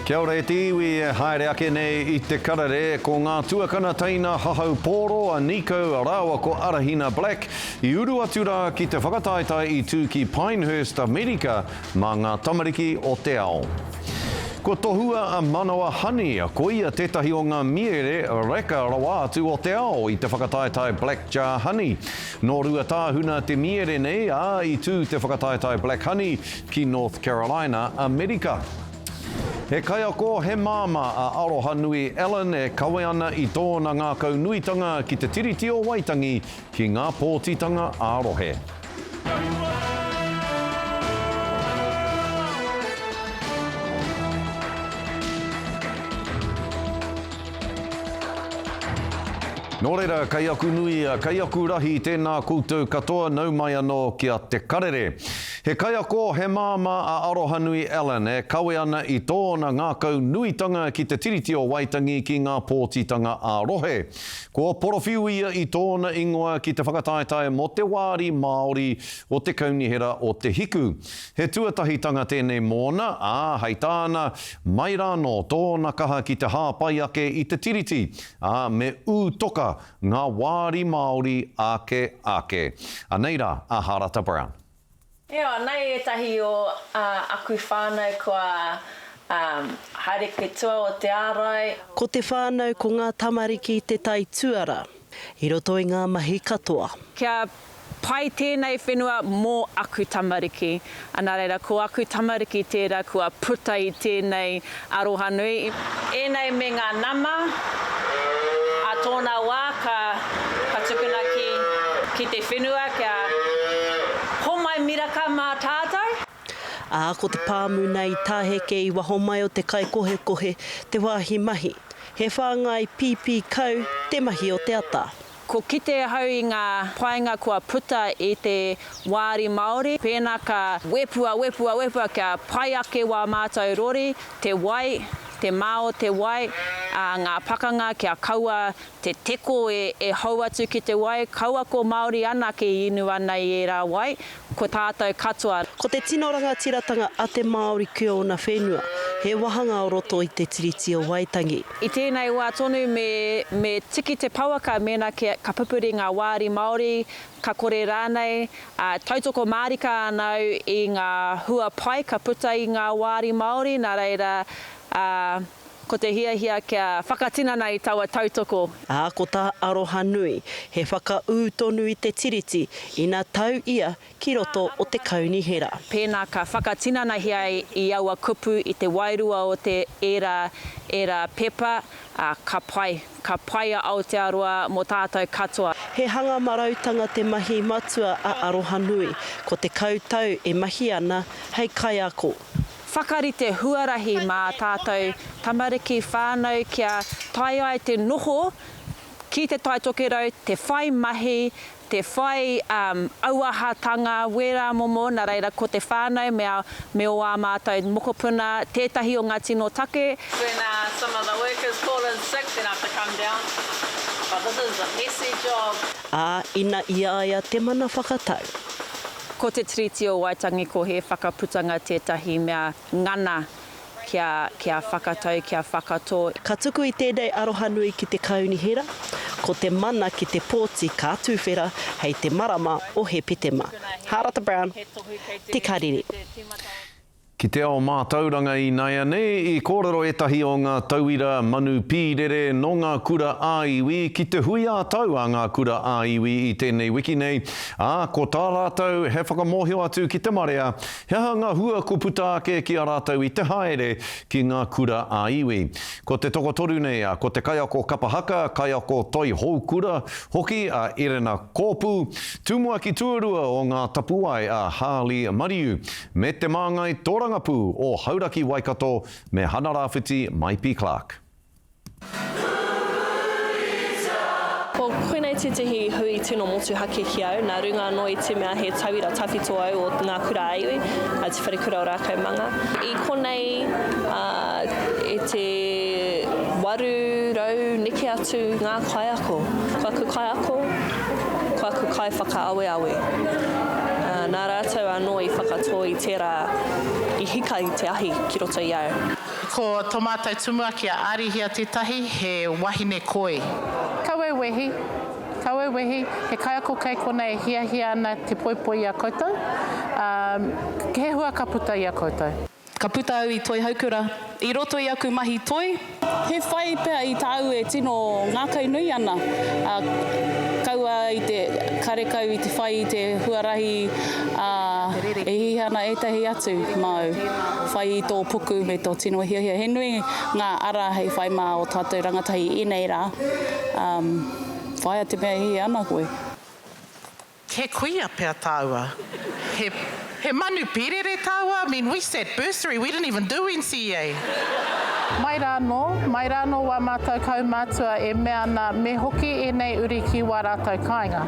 Kia ora e te iwi e haere ake nei I te karare ko ngā tuakana teina hahau pōro a Nico a Rawa ko Arahina Black I uru atura ki te whakataetai I tū ki Pinehurst, Amerika mā ngā tamariki o te ao. Ko tohua a Manawa Honey a ko ia tētahi o ngā miere reka rawa atu o te ao I te whakataetai Black Jar Honey. Nō rua tāhuna te miere nei a I tū te whakataetai Black Honey ki North Carolina, Amerika. He kai ako he māma a Aroha Nui Ellen e kawe ana I tōna ngā kaunuitanga ki te tiriti o Waitangi ki ngā pōtitanga Arohe. Nō reira, kai aku nui, kai aku rahi tēnā koutou katoa nau mai anō kia te karere. He kai ako he māma a Aroha Nui Ellen e kawe ana I tōna ngā kaunuitanga ki te tiriti o Waitangi ki ngā pōtitanga Arohe. Ko porowhiu ia I tōna ingoa ki te whakataetai mo te wāri Māori o te kaunihera o te hiku. He tuatahitanga tēnei mōna, hei tāna, mai rāno tōna kaha ki te hāpai ake I te tiriti, me toka ngā wāri Māori ake. Aneira, a Harata Brown. Ia, nei e tahi o aku whānau kua haere tua o te ārai. Ko te whānau ko ngā tamariki te tai tuara, I roto I ngā mahi katoa. Kia pai tēnei whenua mō aku tamariki. Ana reira, ko aku tamariki tērā kua puta I tēnei aroha nui. E nei me ngā nama, a tōna wā ka tukuna ki te whenua, kia homai miraka mā tātou. Ko te pāmu nei tāheke I waho mai o te kai kohe te wāhi mahi. He whāngai pīpī kau te mahi o te ata. Ko kite hau I ngā painga kua puta I te wāri Māori. Pēnā ka wepua kia pai ake wā mātou rori, te wai, te mao te wai, ngā pakanga kia kaua te teko e hau atu ki te wai, kaua ko Māori ana ke inu ana I rā wai, ko tātou katoa. Ko te tinoranga tiratanga a te Māori kia ona whenua, he wahanga o roto I te tiriti o Waitangi. I tēnei wā tonu me tiki te pauaka mena ka pupuri ngā wāri Māori, ka kore rānei, tautoko mārika anau I ngā hua pai, ka puta I ngā wāri Māori, nā reira, ko te hiahia kia whakatinana I taua tautoko. Ko tā aroha nui, he whakaūtonu I te tiriti, ina tau ia ki roto o te kaunihera. Pēnā ka whakatinana hia I aua kupu I te wairua o te era pepa, ka pai a Aotearoa mo tātou katoa. He hanga marautanga te mahi matua a aroha nui, ko te kautau e mahi ana hei kai ako. Whakarite huarahi mā tātou tamariki whānau kia tai ai te noho ki te tai tokerau, te whai mahi, te whai auahatanga, wera momo, nā reira ko te whānau me o ā mātou mokopuna, tētahi o ngā tino take. When some of the workers call in sick, then have to come down. But this is a messy job. Ina iaia te mana whakatau. Ko te tiriti o Waitangi ko he whakaputanga tētahi mea ngana kia whakatau, kia whakato. Ka tuku I tēnei aroha nui ki te kaunihera, ko te mana ki te pōti ka tuwhera hei te marama o he pitema. Harata Brown, te kariri. Ki te ao mātauranga I Naia nei, I kōrero etahi o ngā tauira manu pīrere no ngā kura āiwi, ki te hui a tau a ngā kura āiwi I tēnei wiki nei. Ko tā rātou he whakamohio atu ki te marea, he ngā hua ko puta ake ki a rātou I te haere ki ngā kura āiwi. Ko te tokotoru nei, ko te kaiako kapahaka, kaiako toi houkura, hoki a Irena Kōpū, tūmua ki tuarua o ngā tapuai a Harley Mariu, me te māngai tora Rangapu o Hauraki Waikato me Hana Rāwhiti Maipi Clark. Ko koinei te tihi hui tino motu hake ki au, nā runga anō I te mea he tauira tawhito au o ngā kura aiwi, a te wharekura o rākau manga. I konei e te waru rau neke atu ngā kaiako. Ko aku kaiako, ko aku kai whakaawe awe. Nā rātou anō I whakatō I tērā I hika I te ahi ki roto I au. Ko tō mātou tumua kia ārihia tētahi he wahine koi. Kawe wehi, he kai ako kei kona e hia ana te poipoi I a koutou. He hua ka puta I a koutou. Ka puta au I toi haukura. I roto I aku mahi toi. He whai pēr I tāu e tino ngākau nui ana. Kaua I te karekau I te whai I te huarahi e hihana etahi atu mau. Whai I tō puku me tō tino hia. He nui ngā ara hei whai mā o tātou rangatahi I nei rā. Whai a te mea hi ana koe. He kuia pēr tāua. He manu pirere tāua. I mean, we said bursary. We didn't even do NCEA. Mai rāno wā mātou kaumātua e mea ana me hoki e nei uri ki wā rātou kāinga.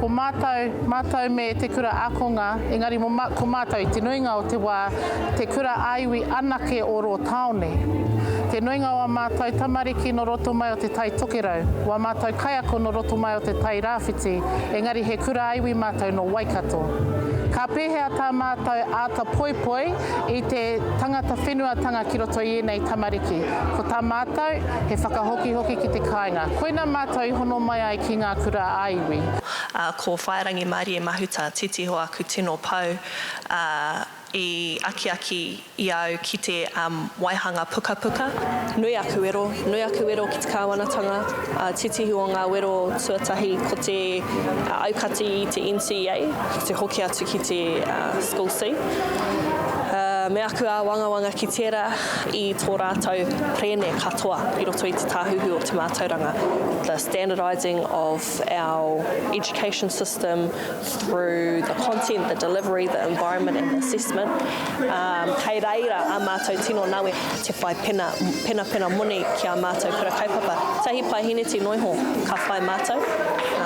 Ko mātou me te kura akonga, engari ko mātou I te nuinga o te wā, te kura aiwi anake o ro taone. Te nuinga wā mātou tamariki no roto mai o te tai tokerau, wā mātou kaiako no roto mai o te tai rāwhiti, engari he kura aiwi mātou no Waikato. Ka pēhea tā mātou āta poipoi I te tangata whenuatanga ki roto I nei tamariki. Ko tā mātou he whakahoki ki te kāinga. Koina mātou I hono mai ai ki ngā kura aiwi. Ko whairangi Māori e mahuta titiho aku tino pau I aki I au ki te waihanga puka. Nui aku wero ki te kāwanatanga. Titihi o ngā wero tuatahi ko te aukati I te NCEA, ki te hoki atu ki te School C. Me aku a wangawanga ki tērā I tō rātou prene katoa I roto I te tāhuhu o te mātauranga. The standardising of our education system through the content, the delivery, the environment and the assessment. Kei reira a mātou tino nawe te whai pena moni ki a mātou kura kaupapa. Tahi pai hine te noiho ka whai mātou.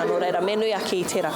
Nō reira, me nui aki I tērā.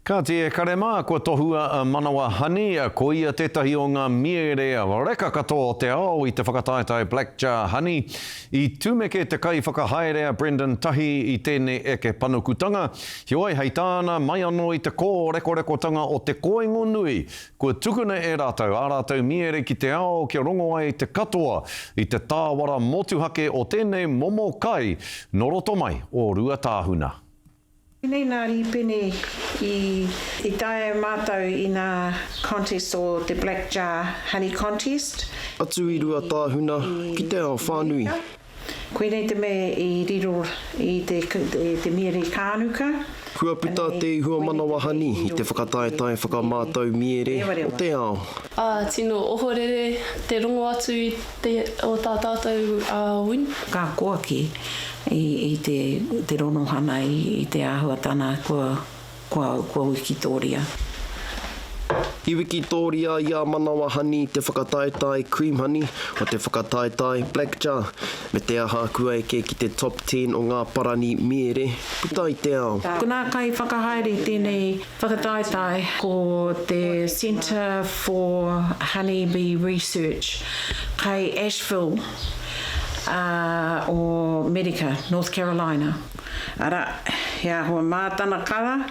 Ka te karema, kua tohua manawa hani, ko ia tētahi o ngā miere reka katoa o te ao I te whakataetai Black Jar Honey. I tūmeke te kai whakahaerea Brendan Tahi I tēnei eke panukutanga. Hioi hei tāna mai anō I te kō rekorekotanga o te koengo nui. Kua tukuna e rātou, ā rātou miere ki te ao kia rongo ai te katoa I te tāwara motuhake o tēnei momo kai, no roto mai o Ruatāhuna. Nei nā ripene I tae mātou I nā contest o te Black Jar Honey Contest. Atu I Ruatāhuna, ki te ao whānui. Koe nei te me I riro I te miere kānuka. Kua puta te ihua manawa hani I te whakataetai whakamātau miere o te ao. Tino ohorere, te rongo atu o tā tātou win. Ka koa ki I te ronohana I te āhuatana kua Wikitoria. I Wikitoria I a manawa hani te whakataetai Cream Honey o te whakataetai Black Jar. Me te aha kua eke ki te top 10 o ngā parani miere, puta I te ao. Ko nā kai whakahaere tēnei whakataetai ko te Centre for Honeybee Research kai Asheville o Medica, North Carolina. Ara, hea hoa mātana kara,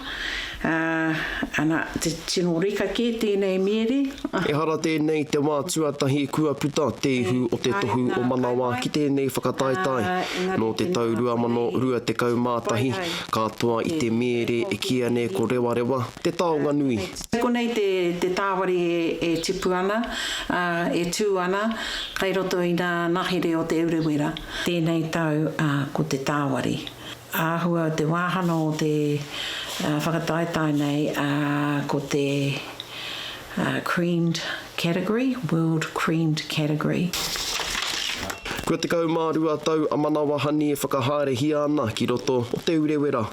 ana te tino rika ki tēnei miere. E hara tēnei te wā tuatahi kua puta te ihu o te tohu o Manawa ki tēnei whakataetai. No te tau 2020 mātahi, katoa I te miere e kia ne ko rewa, te taonga nui. Ko nei te tāwari e tipu ana, e tū ana, kai roto I nā nahere o te urewera. Tēnei tau ko te tāwari. Āhua te wāhana o te whakataetai nei ko te creamed category, world creamed category. Kua te kaumārua tau a manawa hani e whakahaere hia ana ki roto o te urewera.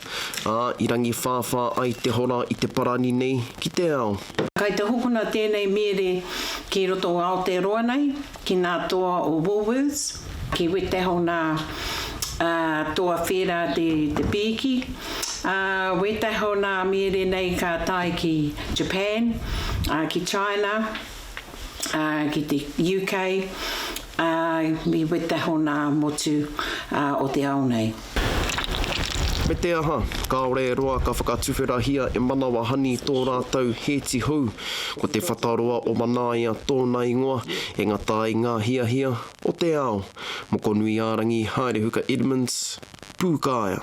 I rangi whāwha ai te hora I te parani nei ki te ao. Kai te hukuna tēnei mere ki roto o Aotearoa nei, ki nā toa o Woolworths, ki wete ho nā toa whera te piki. Wete ho nā mere nei ka tai ki Japan, ki China, ki te UK, mi wete ho nā motu o te ao nei. Me te aha, kaore roa ka whakatuwherahia e manawa hani tō rātou heti hou, ko te whataroa o manaia tōna ingoa, e ngata i ngā hia o te ao. Moko nui ārangi, haere huka Edmonds, Pūkāia.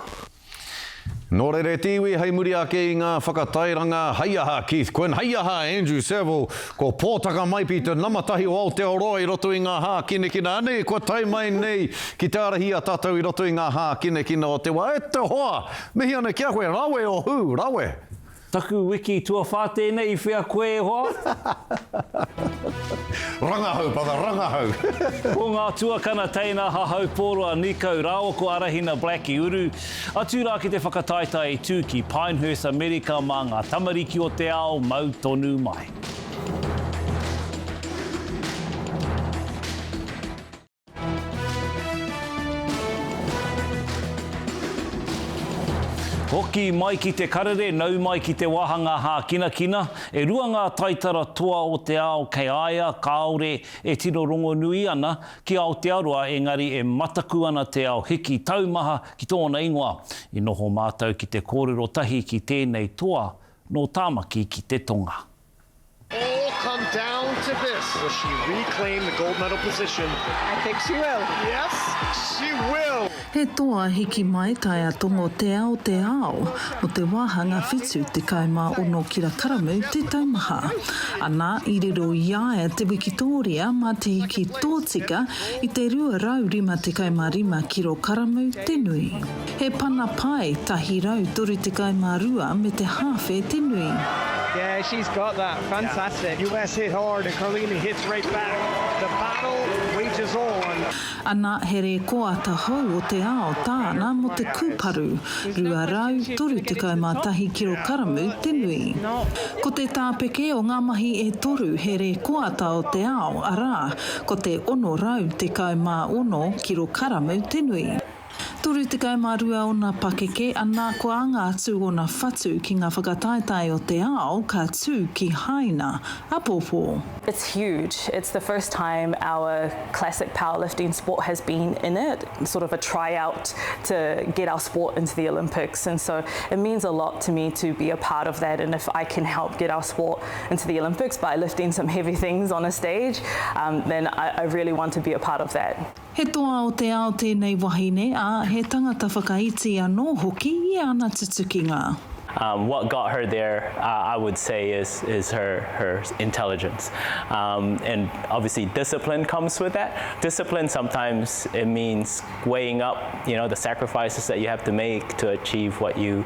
Nō rere tiwi, hei muri ake i ngā whakatairanga, hei aha Keith Quinn, hei aha Andrew Saville, ko pōtaka mai pi te namatahi o Aotearoa i roto i ngā hā kinekina. Ane, ko tai mai nei ki te arahia tātou i roto i ngā hā kinekina o te wā. E te hoa, mihi ane kia koe, rawe o hu, rawe. Taku wiki tua whāte nei i whia koe hoa. Rangahau, pada, rangahau. Ko ngā tuakana teina hahau pōroa Nikau Rawako Arahina Black i uru. Atu rā ki te whakataitai i tū ki Pinehurst, Amerika mā ngā tamariki o te ao mau tonu mai. Hoki mai ki te karere, nau mai ki te wahanga hā kinakina, e rua ngā taitara toa o te ao kei aia, kāore, e tino rongo nui ana ki Aotearoa, engari e mataku ana te ao hiki taumaha ki tōna ingoa. I noho mātou ki te kōrero tahi ki tēnei toa, no tāmaki ki te tonga. All come down to this. Will she reclaim the gold medal position? I think she will. Yes, she will. He toa hiki mai tai a tongo te ao, mo te wāhanga whitu te kaima ono kira karamu te taumaha. Ana, i riro iaea te Wikitoria mā te hiki tōtika i te rua rau rima te kaima rima kiro karamu te nui. He pana pai tahi rau turu te kaima rua me te hawhe te nui. Yeah, she's got that. Fantastic. US hit hard and Carlina hits right back. The battle wages on. Ana here koata hou o te ao tāna mo te kūparu. Rua rau toru te kaimātahi kiro karamu te nui. Ko te tāpeke o ngā mahi e toru here koata o te ao, arā, ko te ono rau te kaimā ono kiro karamu te nui. Toru te kaimārua o nā pakeke, anā ko anga atu o nā whatu ki ngā whakataetai o te ao, ka tū ki haina, apopo. It's huge. It's the first time our classic powerlifting sport has been in it, sort of a tryout to get our sport into the Olympics. And so it means a lot to me to be a part of that. And if I can help get our sport into the Olympics by lifting some heavy things on a stage, then I really want to be a part of that. He toa o te ao tēnei wahine, a he tangata whakaiti anō hoki I ana tutukinga. What got her there, I would say, is her intelligence. And obviously discipline comes with that. Discipline sometimes it means weighing up, the sacrifices that you have to make to achieve what you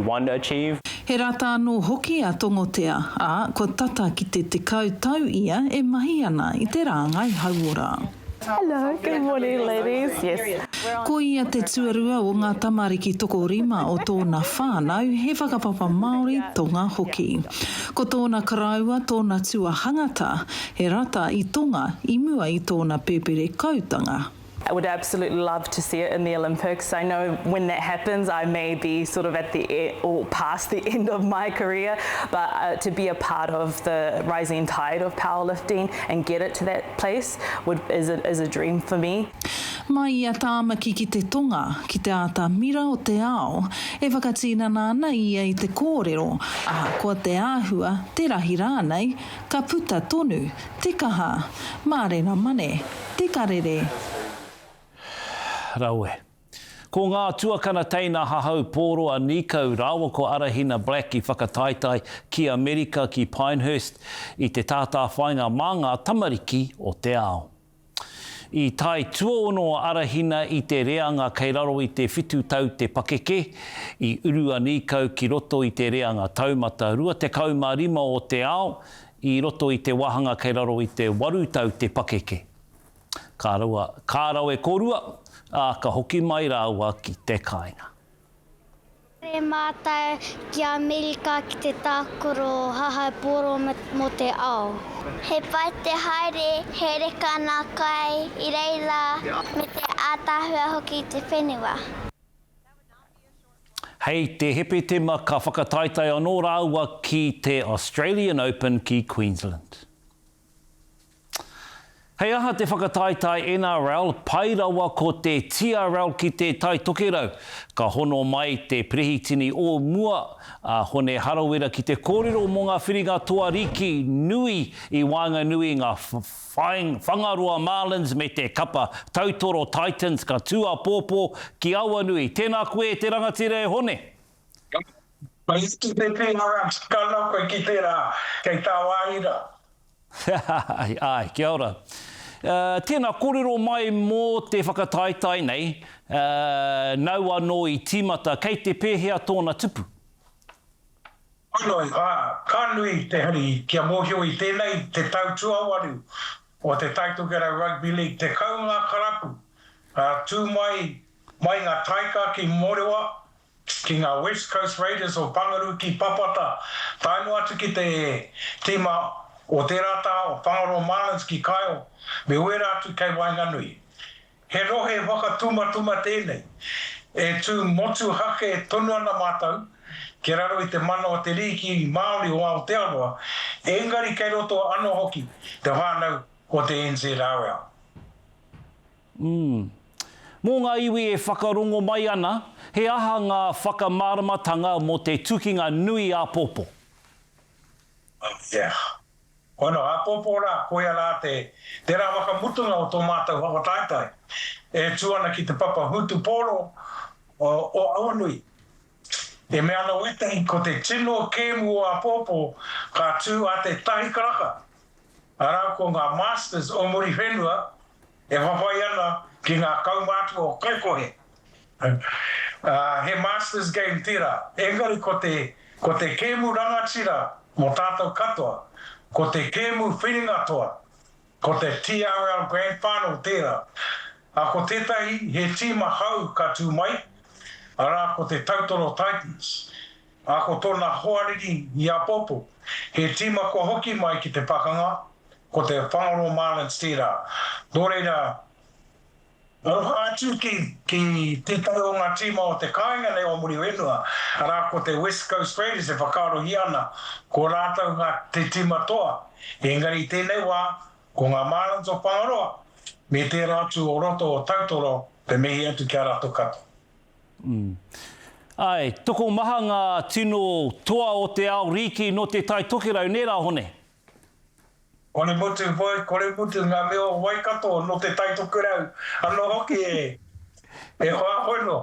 want to achieve. He rata anō hoki a tongotea, a ko tata ki te tekau tau ia e mahi ana I te rāngai hauora. Hello, good morning ladies. Yes. Ko ia te tuarua o ngā tamariki toko rima o tōna whānau he whakapapa Māori tonga hoki. Ko tōna karaua tōna tua hangata, he rata I tonga I mua I tōna pēpere kautanga. I would absolutely love to see it in the Olympics. I know when that happens, I may be sort of at the end, or past the end of my career, but to be a part of the rising tide of powerlifting and get it to that place is a dream for me. Mai ia tāmaki ki te tonga, ki te ata mira o te ao, e whakatīnana ana ia I te kōrero, aha ko te āhua, te rahi rānei, ka puta tonu, te kaha, mārena mane, te karere. Raue. Ko ngā tuakana teina hahau pōroa Nikau Rawako Arahina Black I whakataetai ki Amerika ki Pinehurst I te tātā whainga mā ngā tamariki o te ao. I tai tuaono Arahina I te reanga kei raro I te whitu tau te pakeke, I urua Nikau ki roto I te reanga taumata rua te kaumārima o te ao, I roto I te wahanga kei raro I te waru tau te pakeke. Kārawe korua, ka hoki mai rāua ki te kāinga. He mātai ki Amerika ki te tākoro hahau pōro mo te ao. He pai te haere, he reka nā kai I reila me te ātāhua hoki te whenua. Hei te hepe tema ka whakataitai anō rāua ki te Australian Open ki Queensland. Hei aha te whakataitai NRL, pai rawa ko te TRL ki te tai tokerau. Ka hono mai te prehitini o mua, hone harawera ki te kōrero mō ngā whiringa toa riki nui i Wainganui ngā whangaroa Marlins me te kapa Tautoro Titans ka tua pōpō ki Awanui. Tēnā koe te rangatire hone. Mai iti te pēnara, kāna koe ki tērā, kei tā wāhira. Ai, kia ora. Tēnā kōrero mai mō te whakataitai nei, nau anō i tīmata, kei te pēhea tōna tupu. Anoi, ka nui te hari kia mōhio i tēnei te tautua waru o te Taitokera Rugby League, te kaunga karapu, tū mai ngā taika ki Morewa, ki ngā West Coast Raiders o Pangaru ki Papata, tainu atu ki te tīma o te rata o Whangaroa Marlins ki Kaio, me uera atu kei Wainganui. He rohe whakatuma tēnei, e tū motu hake e tonu ana mātau, ke raro i te mana o te riki Māori o Aotearoa, engari kei roto anō hoki te whānau o te NZRL. Mō ngā iwi e whakarongo mai ana, he aha ngā whakamāramatanga mo te tukinga nui a pōpō. Yeah. Ono, a pōpō rā, koe rā te rā wakamutunga o tō mātou whakataitai. E tuana ki te papa Hutu Pōro o Awanui. E me ana wetahi ko te tino kēmu o a pōpō ka tū a te tahi karaka. Arau ko ngā Masters o muri whenua e whawhai ana ki ngā kaumātu o Kaikohe. He Masters game tira. Engari ko te kēmu rangatira mo tātou katoa. Ko te kēmu whiringa toa, ko te TRL Grand Final tērā. A ko tētahi he tīma hau ka tū mai, a rā ko te Tautoro Titans. A ko tōna hoariri i a pōpō, he tīma ko hoki mai ki te pakanga, ko te Whangaroa Marlins tērā. Nō reira, atu ki te tau o ngā tīma o te kāinga nei o muri wenua, a rā ko te West Coast Raiders e whakarohi ana, ko rātau ngā te tīma toa. Engari tēnei wā, ko ngā Marlins o Whangaroa, me te rātu o roto o Tautoro, te mehi atu kia rātu kato. Ai, toko maha ngā tino toa o te ao riki no te tai tokerau, nērā hone? Kore mutu ngā meo waikato no te taitokurau. Anō hoki e hoa hoino.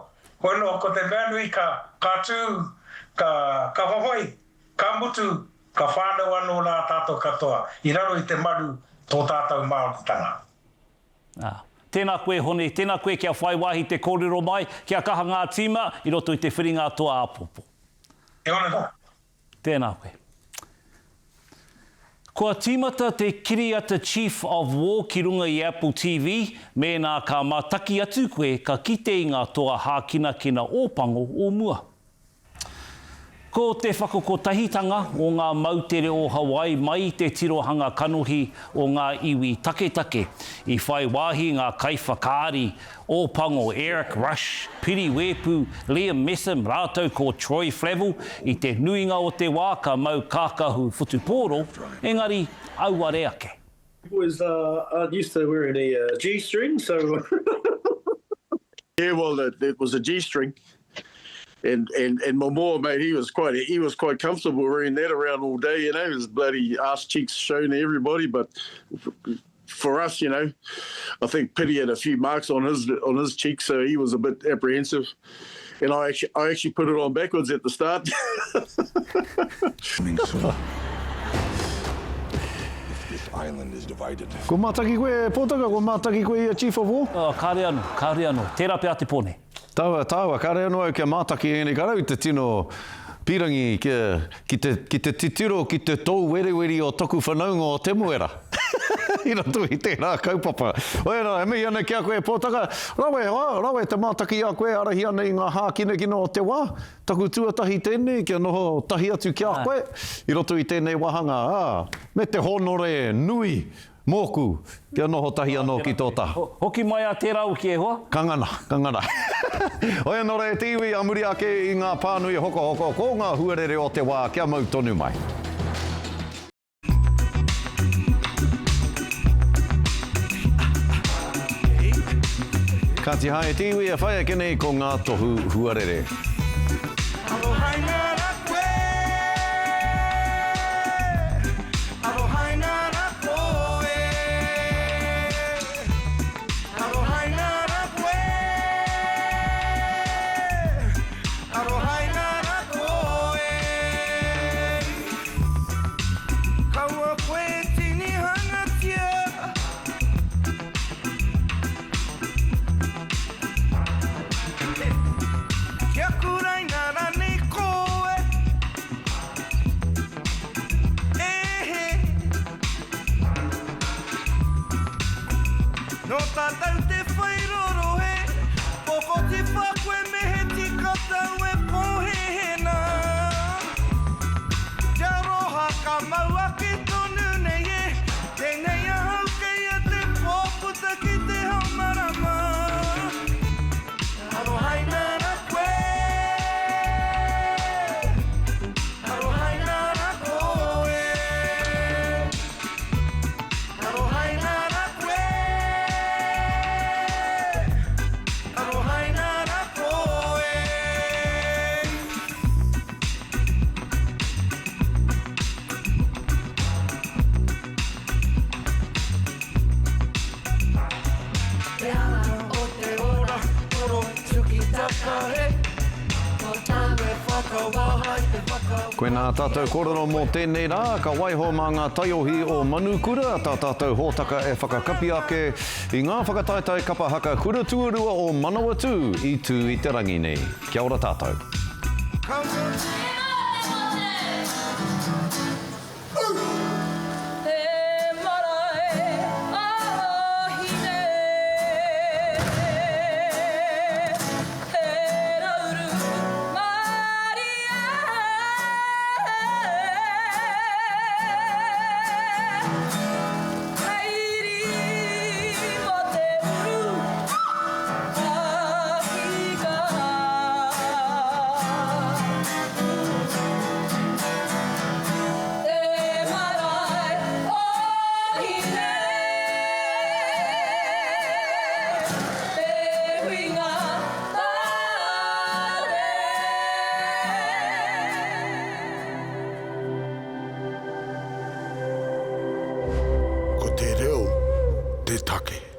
Hoino ko te mea nui ka tū, ka hawhai, ka mutu, ka whānau anō rā tātou katoa. I raro i te maru tō tātou Māoritanga. Tēnā koe hone, tēnā koe kia whai wahi te kōrero mai, kia kaha ngā tīma, i roto i te whiringa toa āpopo. E ona tā. Tēnā koe. Kua tīmata te Kiriata Chief of War ki runga i Apple TV, mēnā ka mātaki atu koe ka kite i ngā toa hākina kina ōpango o mua. Ko te whakakotahitanga o ngā mautere o Hawaii mai te tirohanga kanohi o ngā iwi taketake. I whai wāhi ngā kaiwhakaari o pango Eric Rush, Piri Wepu, Liam Messam, rātou ko Troy Flavel, i te nuinga o te wā ka mau kākahu Whutupōro, engari auare ake. I was used to wearing a G-string, so... Yeah, well, it was a G-string. And my more mate, he was quite comfortable wearing that around all day, you know, his bloody ass cheeks showing everybody. But for us, you know, I think Pity had a few marks on his cheeks, so he was a bit apprehensive. And I actually put it on backwards at the start. This island is divided. Ko mātaki koe, Pōtaka, ko mātaki koe i Chief of War? Kāre anō, tērā pia te pōne. Tāua, kāre anō au kia mātaki ene karau i te tino pirangi ki te titiro, ki te tau wereweri o toku whanaunga o te muera. I rato i tērā kaupapa. Oera, e mihi ana kia koe Pōtaka. Rawe te mātaki a koe arahi ana i ngā hākina kino o te wā. Taku tuatahi tēnei, kia noho tahi atu kia koe. I roto i tēnei wahanga. Me te honore nui. Mōku, kia noho tahi anō ki tō taha. Hoki mai a tērā uki e hoa? Kangana. Oia nō re te iwi a muri ake i ngā pānui hoko, ko ngā huarere o te wā, kia mau tonu mai. Ka te hae te iwi a whai ake nei ko ngā tohu huarere. No tātou te whairoro he, poko te whakwe me he tika tau e pohehena. Kia roha ka maua ki tonu nei e, tēnei ahau kei a te pōputa ki te haumarama. Aro haina ra koe, aro haina ra koe, aro haina ra koe. Koe nā tātou korero mō tēnei rā, ka waiho mā ngā taiohi o Manukura, tā tātou hōtaka e whakakapi ake i ngā whakataitai kapa haka kura tuarua o Manawatu i tū i te rangi nei. Kia ora tātou. Ko te reo, te take.